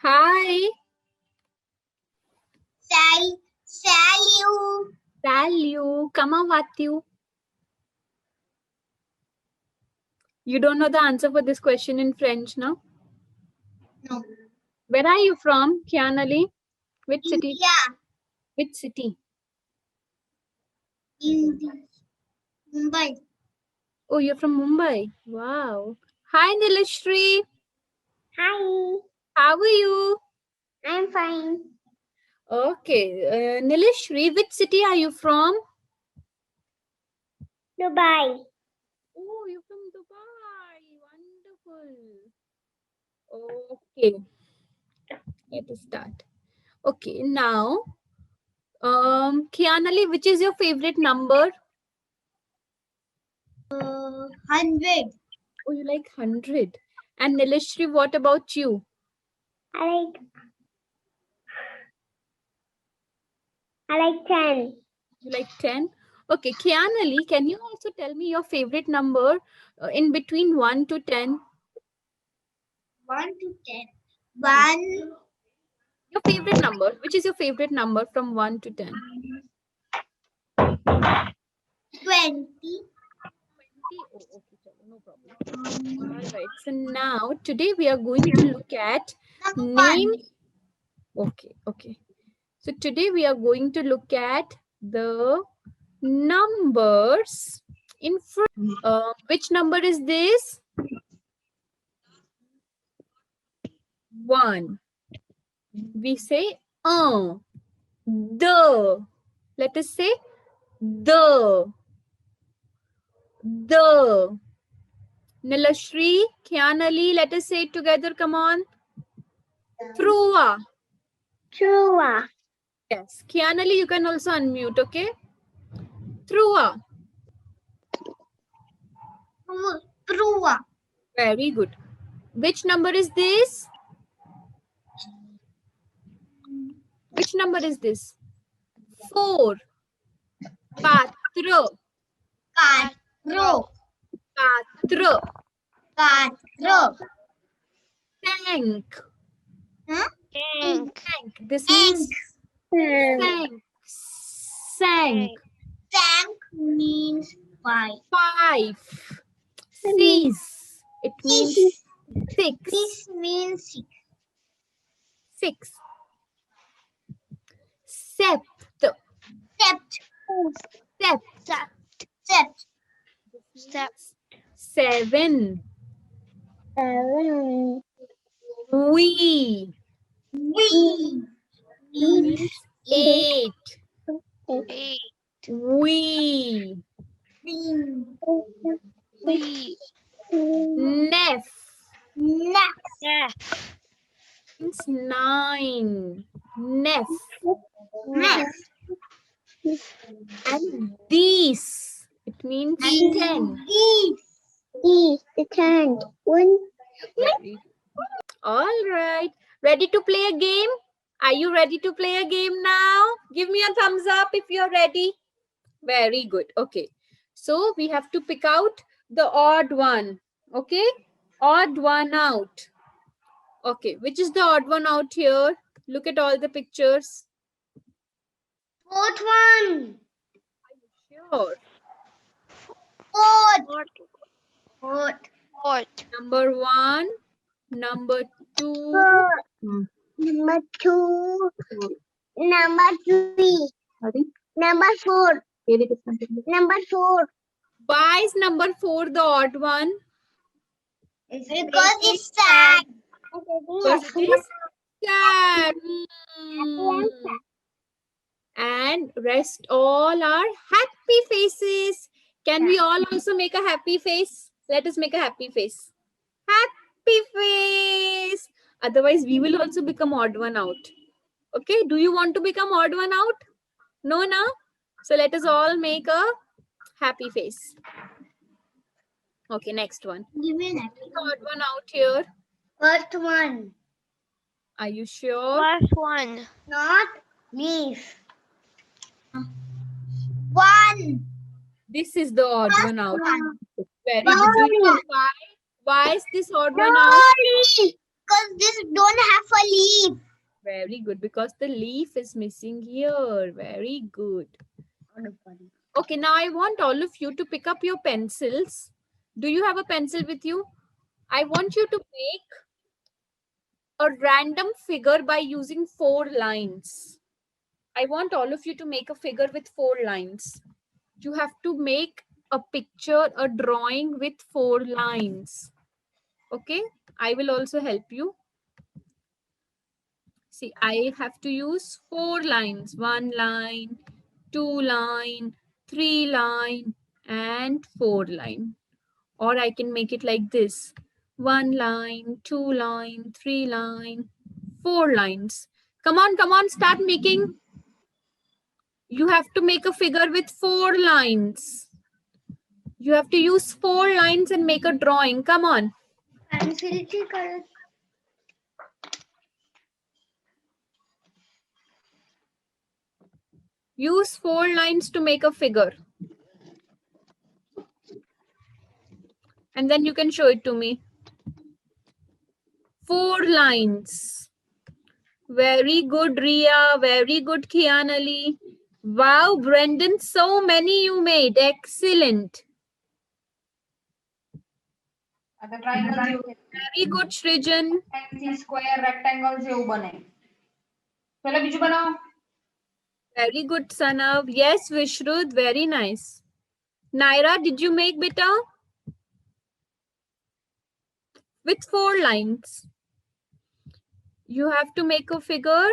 Hi. Salut. Salut. Kamavatu. You don't know the answer for this question in French, no? No. Where are you from, Kianali? Which city? India. Which city? India. Mumbai. Oh, you're from Mumbai. Wow. Hi, Nilishri. Hi. How are you? I'm fine. Okay. Nilishri, which city are you from? Dubai. Oh, you're from Dubai. Wonderful. Okay. Let us start. Okay, now, Kianali, which is your favorite number? 100. Oh, you like 100. And Nilishri, what about you? I like 10. You like 10? Okay, Kianali, can you also tell me your favorite number in between 1 to 10? 1 to 10. 1. Your favorite number. Which is your favorite number from 1 to 10? 20. 20? Oh, okay, chalo, no problem. All right. So now, today we are going to look at name. Okay, okay. So today we are going to look at the numbers in front. Which number is this? 1. We say the. Let us say the. Nilashri, Kianali, let us say it together. Come on. Trua. Trua. Yes. Kianali, you can also unmute, okay? Trua. Trua. Very good. Which number is this? Which number is this? 4. Patro. Patro. Patro. Patro. Tank. Huh? Tank. This means sank. Sank. Tank means 5. 5. Six. It means 6. This means 6. 6. Sept. Sept. Sept. Sept. Sept. 7. 7. We. We Means 8. 8. We. Nef. Next. Means 9. Nef. Next. And these. It means 10. These. The 10. 1. All right. Ready to play a game? Are you ready to play a game now? Give me a thumbs up if you're ready. Very good. Okay. So we have to pick out the odd one. Okay. Odd one out. Okay. Which is the odd one out here? Look at all the pictures. Fourth one. Sure. Fourth. Number 1. Number 2. Number 2. Number 3. Number 4. Number 4. Why is number 4 the odd one? Because it's sad. Because it is sad. And rest all are happy faces. Can we all also make a happy face? Let us make a happy face. Happy face. Otherwise, we will also become odd one out. Okay, do you want to become odd one out? No, no. So let us all make a happy face. Okay, next one. Give me that. Odd one out here. First one. Are you sure? First one. Not these. 1. This is the odd one out. Very No. good. Do you know why? Why is this odd one out? Because this don't have a leaf. Very good, because the leaf is missing here. Very good. Okay, now I want all of you to pick up your pencils. Do you have a pencil with you? I want you to make a random figure by using 4 lines. I want all of you to make a figure with 4 lines. You have to make a picture, a drawing with 4 lines. Okay, I will also help you. See, I have to use 4 lines. 1 line, 2 line, 3 line, and 4 line. Or I can make it like this. 1 line, 2 line, 3 line, 4 lines. Come on, start making. You have to make a figure with 4 lines. You have to use 4 lines and make a drawing. Come on. Use 4 lines to make a figure. And then you can show it to me. 4 lines. Very good, Ria. Very good, Kianali. Wow, Brendan, so many you made. Excellent. आता triangle Very good, Shrijan. square rectangle જેવું બને. ચલો બીજું બનાવો. Very good, Sanav. Yes, Vishrud, very nice. Naira, did you make beta? With 4 lines. You have to make a figure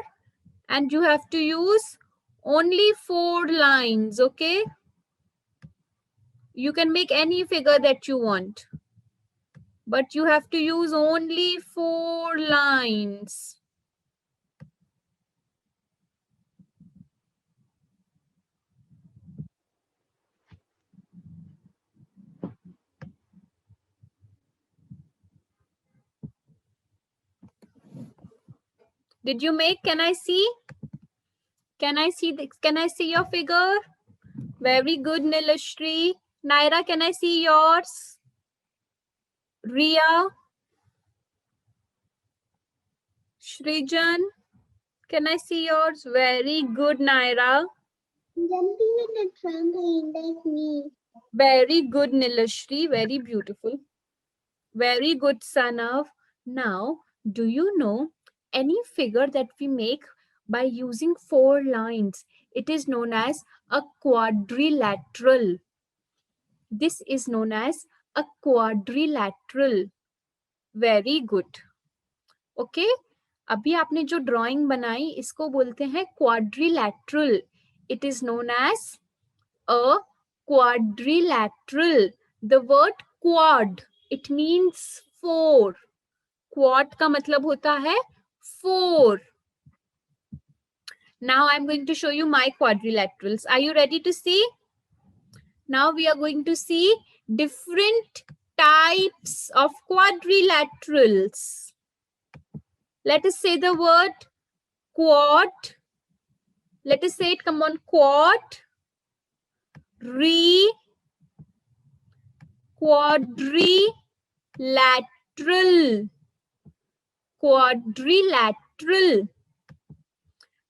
and you have to use only 4 lines, okay? You can make any figure that you want, but you have to use only 4 lines. Did you make? Can I see? Can I see your figure? Very good, Nilashri. Naira, can I see yours? Ria? Shrijan, can I see yours? Very good, Naira. Jumping in the trampoline like me. Very good, Nilashri. Very beautiful. Very good, Sanav. Now, do you know any figure that we make by using 4 lines? It is known as a quadrilateral. This is known as a quadrilateral. Very good. Okay? अभी आपने जो drawing बनाई इसको बोलते हैं quadrilateral. It is known as a quadrilateral. The word quad, it means 4. Quad का मतलब होता है 4. Now I'm going to show you my quadrilaterals. Are you ready to see? Now we are going to see different types of quadrilaterals. Let us say the word quad. Let us say it. Come on. Quad. Quadrilateral. Quadrilateral.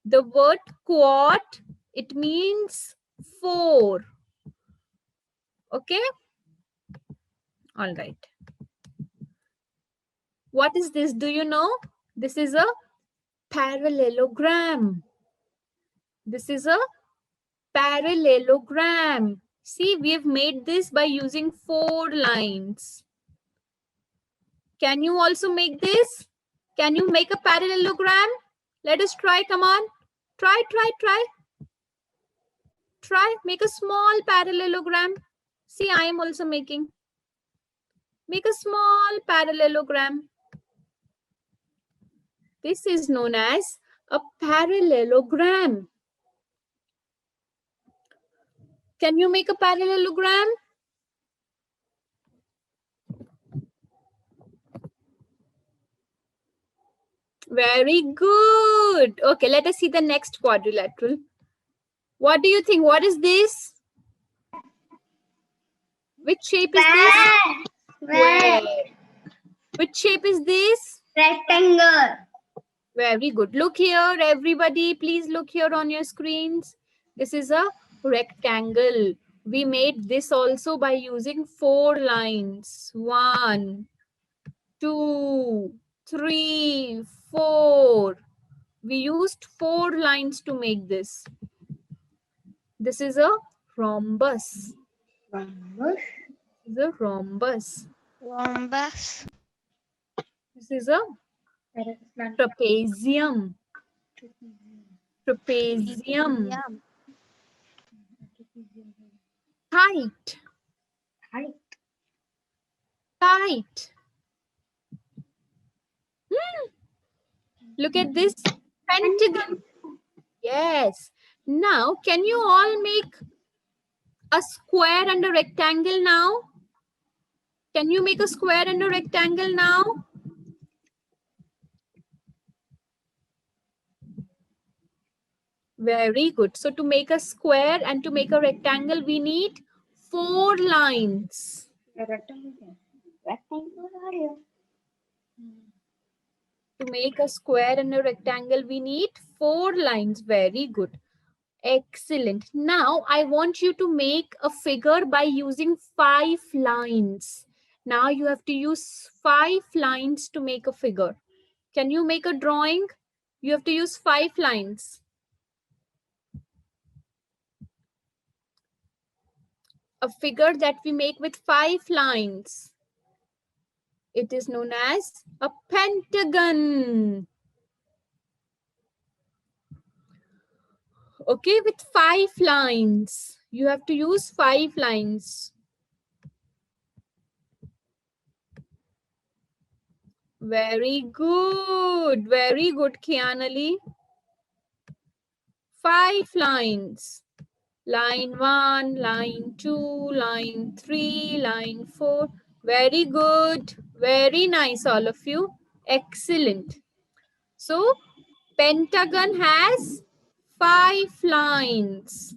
The word quad, it means 4. Okay? All right. What is this? Do you know? This is a parallelogram. This is a parallelogram. See, we have made this by using 4 lines. Can you also make this? Can you make a parallelogram? Let us try. Come on. Try. Try. Make a small parallelogram. See, I am also making. Make a small parallelogram. This is known as a parallelogram. Can you make a parallelogram? Very good. Okay, let us see the next quadrilateral. What do you think? What is this? Which shape is this? Square. Which shape is this? Rectangle. Very good. Look here, everybody. Please look here on your screens. This is a rectangle. We made this also by using 4 lines. 1, 2, 3, 4. We used 4 lines to make this. This is a rhombus. Rhombus. This is a rhombus. Rhombus. This is a trapezium. Trapezium. Yum. Kite. Kite. Look at this pentagon. Yes. Now, can you all make a square and a rectangle now? Can you make a square and a rectangle now? Very good. So to make a square and to make a rectangle, we need 4 lines. To make a square and a rectangle, we need 4 lines. Very good. Excellent. Now I want you to make a figure by using 5 lines. Now you have to use 5 lines to make a figure. Can you make a drawing? You have to use 5 lines. A figure that we make with 5 lines. It is known as a pentagon. Okay, with 5 lines. You have to use 5 lines. Very good, Kianali. 5 lines. Line 1, line 2, line 3, line 4. Very good. Very nice, all of you. Excellent. So, pentagon has 5 lines.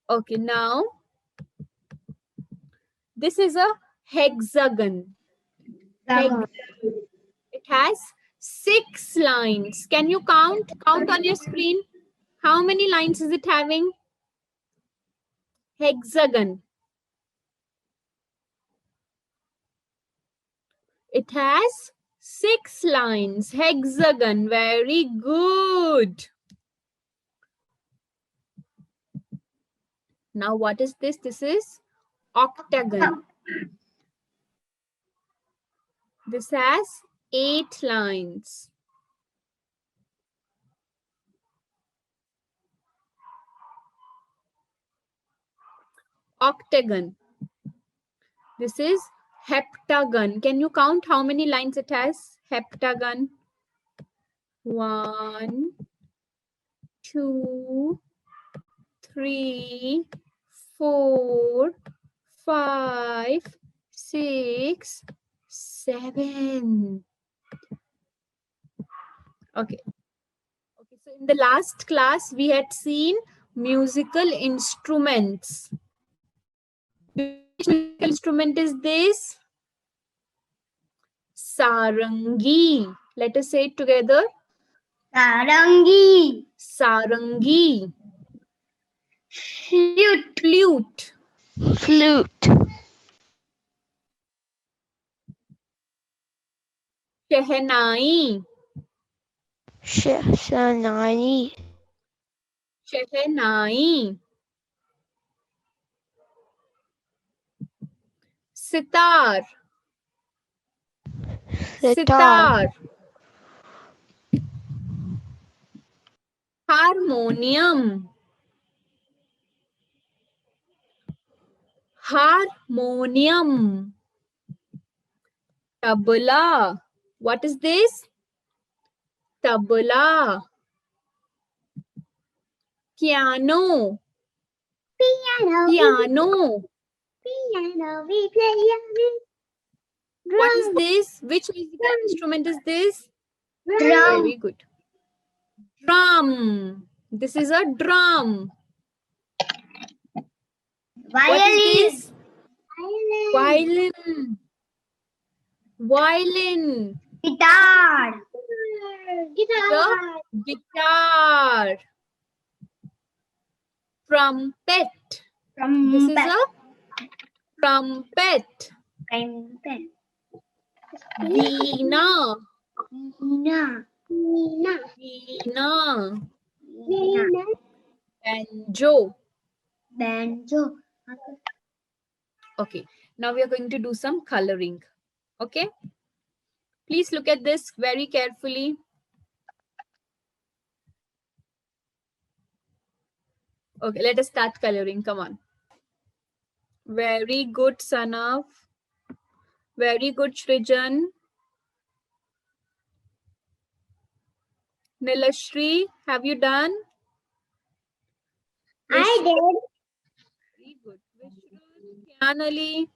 Okay, now, this is a hexagon. It has 6 lines. Can you count? Count on your screen. How many lines is it having? Hexagon. It has 6 lines. Hexagon. Very good. Now what is this? This is octagon. This has 8 lines. Octagon. This is heptagon. Can you count how many lines it has? Heptagon. 1, 2, 3, 4, 5, 6, 7. Okay. Okay. So in the last class, we had seen musical instruments. Which musical instrument is this? Sarangi. Let us say it together. Sarangi. Sarangi. Flute. Flute. Flute. Shehnai. Shehnai. Shehnai. Sitar. Sitar. Harmonium. Harmonium. Tabla. What is this? Tabla. Piano. Piano. Piano. Piano. We play it. What is this? Which musical instrument is this? Drum. Very good. Drum. This is a drum. What is this? Violin. Violin. Violin. Guitar. Guitar. Guitar. Trumpet. This is a trumpet. Veena. Nina. Veena. Nina. Banjo. Banjo. Okay, now we are going to do some coloring. Okay, please look at this very carefully. Okay, let us start coloring. Come on. Very good, Sanav. Very good, Shrijan. Nilashri, have you done? I did. Very good. Vishrut, Kyanali,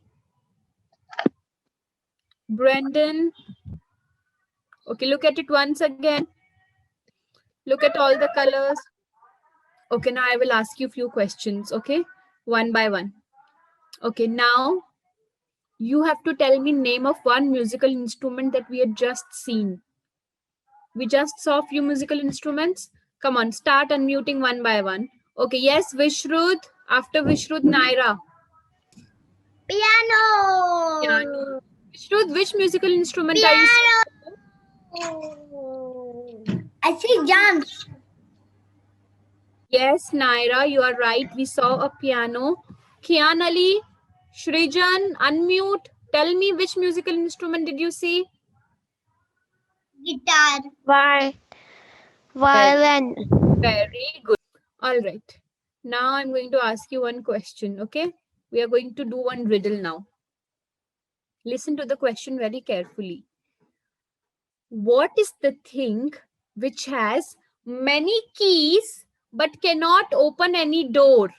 Brendan. Okay, look at it once again. Look at all the colors. Okay, now I will ask you a few questions, okay? One by one. Okay, now you have to tell me name of one musical instrument that we had just seen. We just saw few musical instruments. Come on, start unmuting one by one. Okay, yes, Vishrut. After Vishrut, Naira. Piano. Piano. Vishrut, which musical instrument are you seeing? I see jumps. Yes, Naira, you are right. We saw a piano. Kyanali, Shrijan, unmute. Tell me which musical instrument did you see? Guitar. Violin. Very good. All right. Now I'm going to ask you one question, okay? We are going to do one riddle now. Listen to the question very carefully. What is the thing which has many keys but cannot open any door?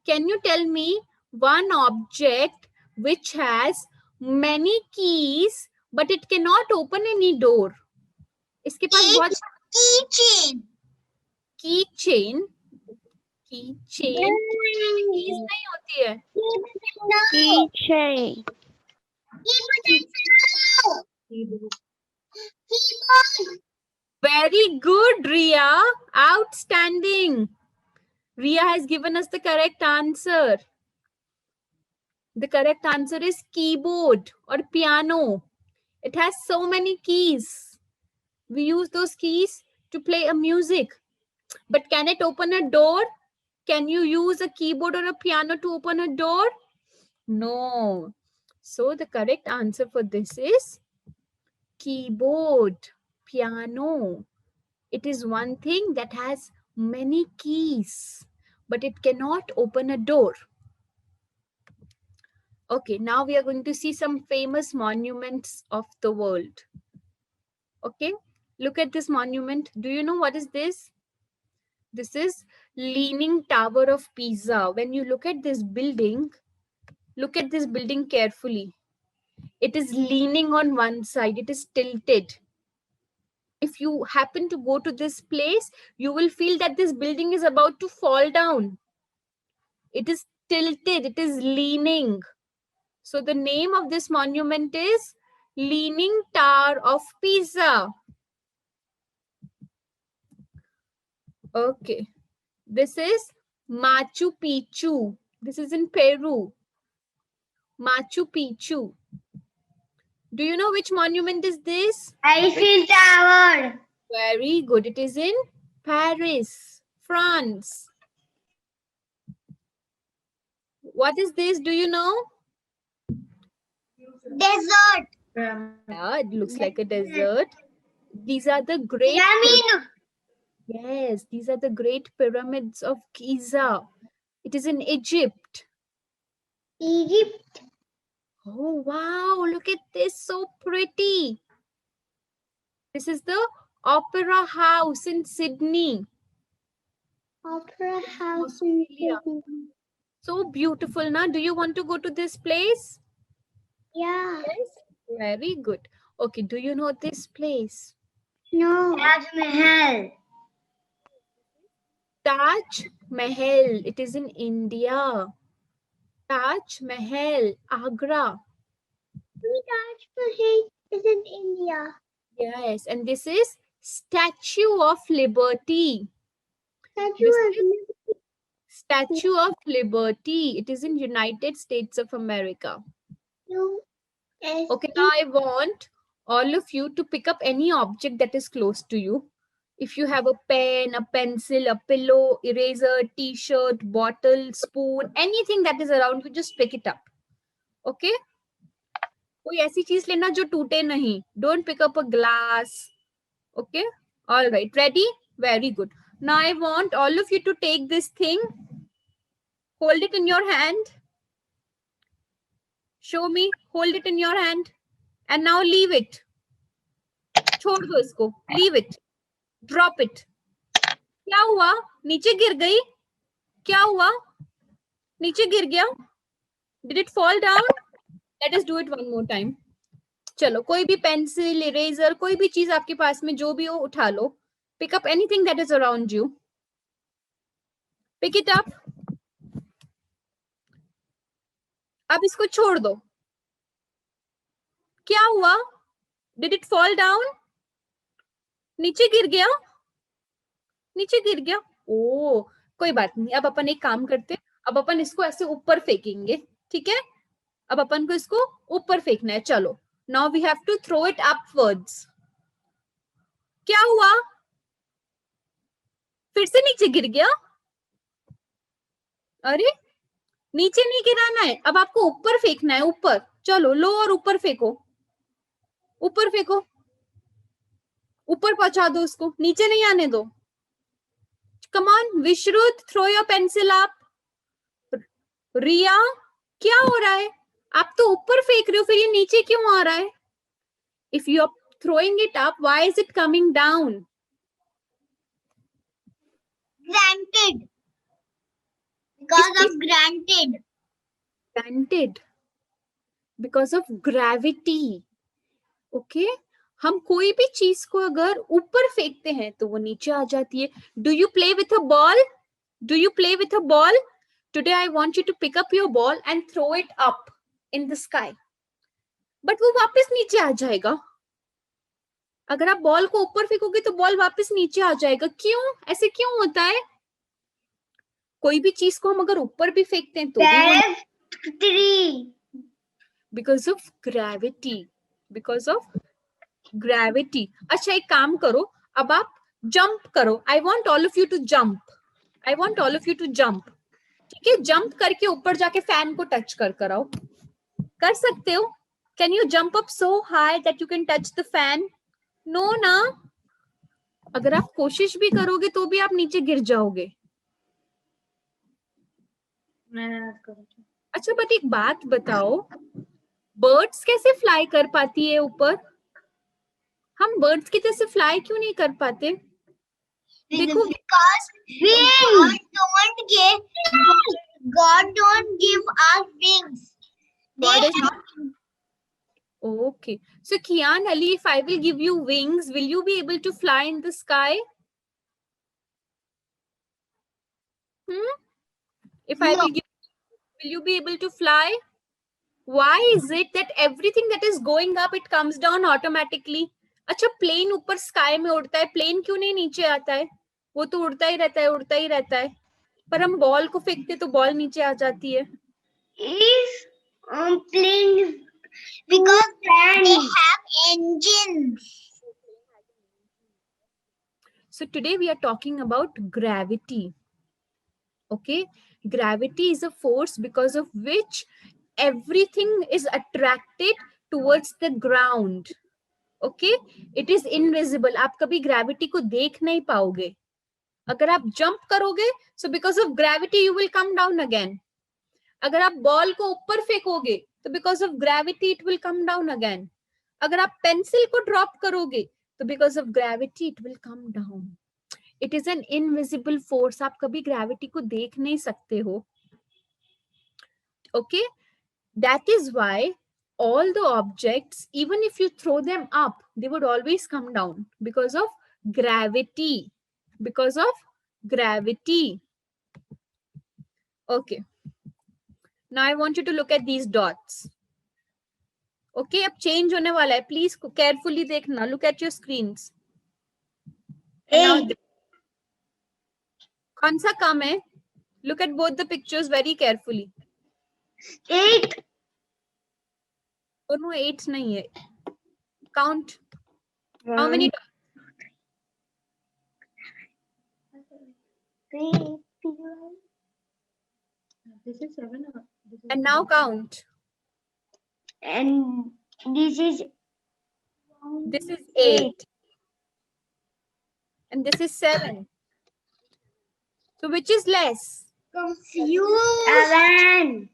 Can you tell me one object which has many keys but it cannot open any door? इसके पास बहुत Keychain. keychain keys नहीं होती है. Keychain. Very good, Ria. Outstanding. Ria has given us the correct answer. The correct answer is keyboard or piano. It has so many keys. We use those keys to play a music. But can it open a door? Can you use a keyboard or a piano to open a door? No. So the correct answer for this is keyboard, piano. It is one thing that has many keys, but it cannot open a door. Okay, now we are going to see some famous monuments of the world. Okay, look at this monument. Do you know what is this? This is Leaning Tower of Pisa. When you look at this building carefully. It is leaning on one side. It is tilted. If you happen to go to this place, you will feel that this building is about to fall down. It is tilted. It is leaning. So the name of this monument is Leaning Tower of Pisa. Okay. This is Machu Picchu. This is in Peru. Machu Picchu. Do you know which monument is this? Eiffel Tower. Very good. It is in Paris, France. What is this? Do you know? Desert. Yeah, it looks like a desert. These are the great... Pyramid. Yes, these are the great pyramids of Giza. It is in Egypt. Egypt. Oh, wow. Look at this. So pretty. This is the Opera House in Sydney. Opera House in Australia. Sydney. So beautiful, na? Do you want to go to this place? Yeah. Yes. Very good. Okay, do you know this place? No. Taj Mahal. Taj Mahal. It is in India. Taj Mahal, Agra. Taj Mahal is in India. Yes, and this is Statue of Liberty. Statue This of is Statue of Liberty. It is in United States of America. USA. Okay, now I want all of you to pick up any object that is close to you. If you have a pen, a pencil, a pillow, eraser, t-shirt, bottle, spoon, anything that is around you, just pick it up. Okay? कोई ऐसी चीज लेना जो टूटे नहीं. Don't pick up a glass. Okay? All right. Ready? Very good. Now I want all of you to take this thing. Hold it in your hand. Show me. Hold it in your hand. And now leave it. छोड़ दो इसको. Leave it. Drop it. क्या हुआ? नीचे गिर गई? क्या हुआ? नीचे गिर गया? Did it fall down? Let us do it one more time. चलो, कोई भी पेंसिल, इरेजर, कोई भी चीज आपके पास में जो भी हो उठा लो. Pick up anything that is around you. Pick it up. अब इसको छोड़ दो. क्या हुआ? Did it fall down? नीचे गिर गया? नीचे गिर गया? ओ, कोई बात नहीं. अब अपन एक काम करते. अब अपन इसको ऐसे ऊपर फेंकेंगे. ठीक है? अब अपन को इसको ऊपर फेंकना है. चलो. Now we have to throw it upwards. क्या हुआ? फिर से नीचे गिर गया? अरे, नीचे नहीं गिराना है. अब आपको ऊपर फेंकना है. ऊपर. चलो, लो और ऊपर फेंको. ऊपर फेंको. ऊपर पहुंचा दो उसको. नीचे नहीं आने दो. Come on, Vishrut, throw your pencil up. रिया, क्या हो रहा है? आप तो ऊपर फेंक रहे हो, फिर ये नीचे क्यों आ रहा है? If you are throwing it up, why is it coming down? Granted. Because of granted. Granted. Because of gravity. Okay? हम कोई भी चीज को अगर ऊपर फेंकते हैं तो वो नीचे आ जाती है. Do you play with a ball? Do you play with a ball? Today I want you to pick up your ball and throw it up in the sky. But वो वापस नीचे आ जाएगा. अगर आप बॉल को ऊपर फेंकोगे तो बॉल वापस नीचे आ जाएगा. क्यों? ऐसे क्यों होता है? कोई भी चीज को हम अगर ऊपर भी फेंकते हैं तो भी because of gravity. Because of gravity. अच्छा, एक काम करो. अब आप जंप करो. I want all of you to jump. I want all of you to jump. ठीक है? जंप करके ऊपर जाके फैन को टच कर आओ. कर सकते हो? Can you jump up so high that you can touch the fan? No ना. अगर आप कोशिश भी करोगे तो भी आप नीचे गिर जाओगे. अच्छा, बट एक बात बताओ, बर्ड्स कैसे फ्लाई कर पाती है ऊपर? हम बर्ड्स की तरह से फ्लाई क्यों नहीं कर पाते? देखो, Because God don't give us wings. God is not. Okay. So Kian Ali, if I will give you wings, will you be able to fly in the sky? If I will give, will you be able to fly? Why is it that everything that is going up, it comes down automatically? अच्छा, plane ऊपर sky में उड़ता है, plane क्यों नहीं नीचे आता है? वो तो उड़ता ही रहता है, उड़ता ही रहता है. पर हम बॉल को फेंकते तो बॉल नीचे आ जाती है. Is planes because they have engines. So today we are talking about gravity. Okay, gravity is a force because of which everything is attracted towards the ground. Okay, it is invisible. आप कभी gravity को देख नहीं पाओगे. अगर आप jump करोगे, so because of gravity you will come down again. अगर आप बॉल को ऊपर फेंकोगे, तो because of gravity it will come down again. अगर आप पेंसिल को ड्रॉप करोगे, तो because of gravity it will come down. It is an invisible force. आप कभी gravity को देख नहीं सकते हो. Okay, that is why all the objects, even if you throw them up, they would always come down because of gravity. Because of gravity. Okay. Now I want you to look at these dots. Okay, अब change होने वाला है. Please carefully देखना. Look at your screens. And now, 8. कौन सा कम है? Look at both the pictures very carefully. 8. दोनों 8 नहीं है. Count. How many? 3. This is 7. And now count. And this is This is 8. And this is 7. So which is less? confused. 7.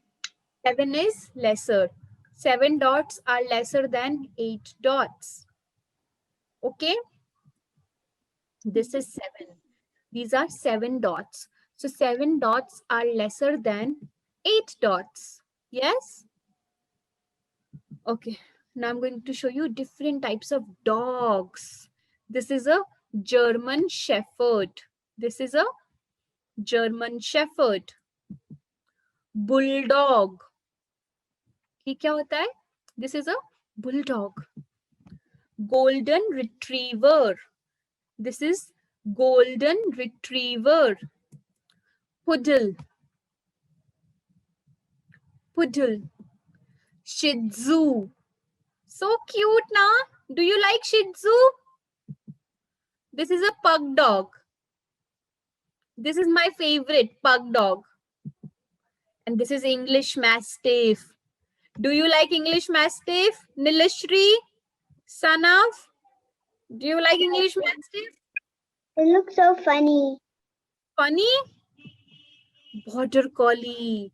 7 is lesser. 7 dots are lesser than 8 dots. Okay? This is 7. These are 7 dots. So 7 dots are lesser than 8 dots. Yes? Okay. Now I'm going to show you different types of dogs. This is a German Shepherd. This is a German Shepherd. Bulldog. ये क्या होता है? This is a bulldog. Golden Retriever. This is Golden Retriever. Poodle. Poodle. Shih Tzu. So cute, na? Do you like Shih Tzu? This is a pug dog. This is my favorite, pug dog. And this is English Mastiff. Do you like English Mastiff? Nilashri? Sanav? Do you like English Mastiff? It looks so funny. Funny? Border Collie.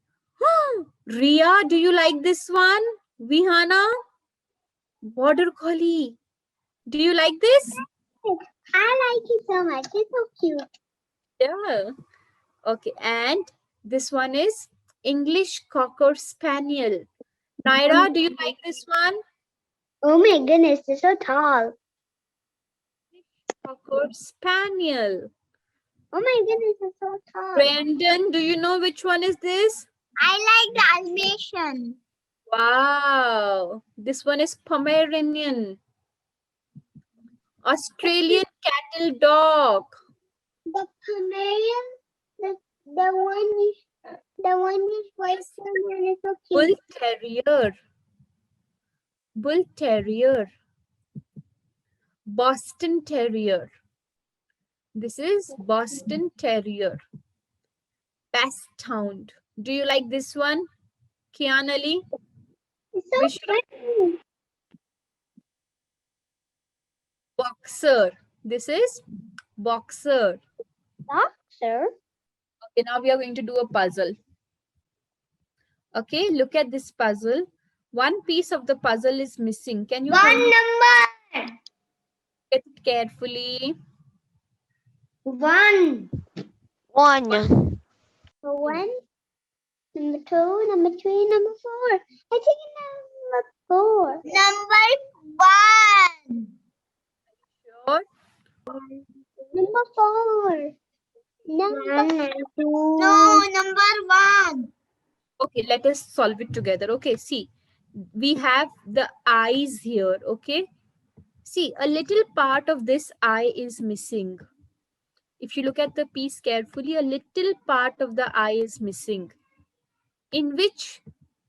Ria, do you like this one? Vihana? Border Collie. Do you like this? I like it so much. It's so cute. Yeah. Okay, and this one is English Cocker Spaniel. Naira, do you like this one? Oh my goodness, they're so tall. Cocker Spaniel. Oh my goodness, they're so tall. Brandon, do you know which one is this? I like the animation. Wow. This one is Pomeranian. Australian Cattle Dog. The Pomeranian, the one is white and it's so Bull cute. Terrier. Bull Terrier. Boston Terrier. This is Boston Terrier. Basset Hound. Do you like this one? Kiana Lee? It's so Vishnu? funny. Boxer. This is Boxer. Boxer? Okay, now we are going to do a puzzle. Okay, look at this puzzle. One piece of the puzzle is missing. Can you One find number. it carefully? 1. 1. Number 1. Number 2. Number 3. Number 4. I think number 4. Number 1. Sure. Number 4. Number 2. No, number 1. Okay, let us solve it together. Okay, see, we have the eyes here. Okay, see, a little part of this eye is missing. If you look at the piece carefully, a little part of the eye is missing. In which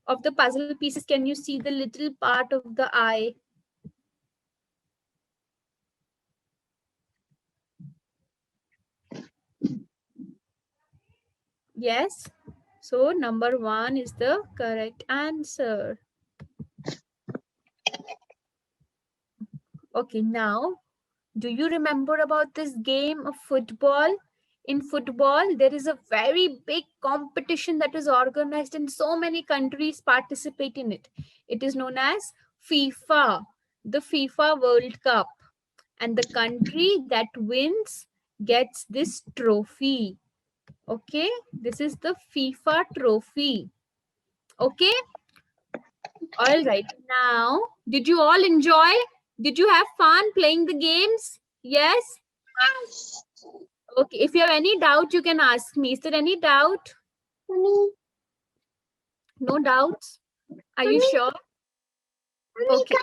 of the puzzle pieces can you see the little part of the eye? Yes. So number 1 is the correct answer. Okay, now, do you remember about this game of football? In football, there is a very big competition that is organized and so many countries participate in it. It is known as FIFA, the FIFA World Cup. And the country that wins gets this trophy. Okay, this is the FIFA trophy. Okay, all right. Now, did you all enjoy? Did you have fun playing the games? Yes? Okay, if you have any doubt, you can ask me. Is there any doubt? Mommy, No doubts? Are you Mommy. sure? Okay.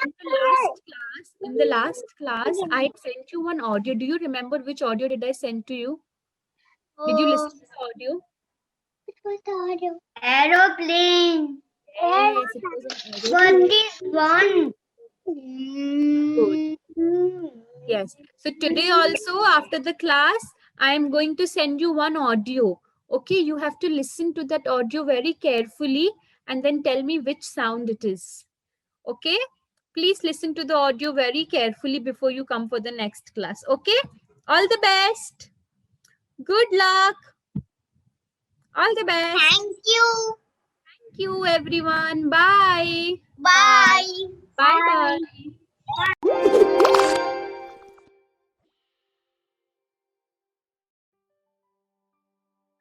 In the last class, I sent you one audio. Do you remember which audio did I send to you? Did you listen to the audio? It was the audio. Aeroplane. Yes, it was an What aeroplane. is one? Good. Yes. So today also after the class, I am going to send you one audio. Okay, you have to listen to that audio very carefully and then tell me which sound it is. Okay, please listen to the audio very carefully before you come for the next class. Okay, all the best. Good luck. All the best. Thank you. Thank you, everyone. Bye. Bye. Bye bye.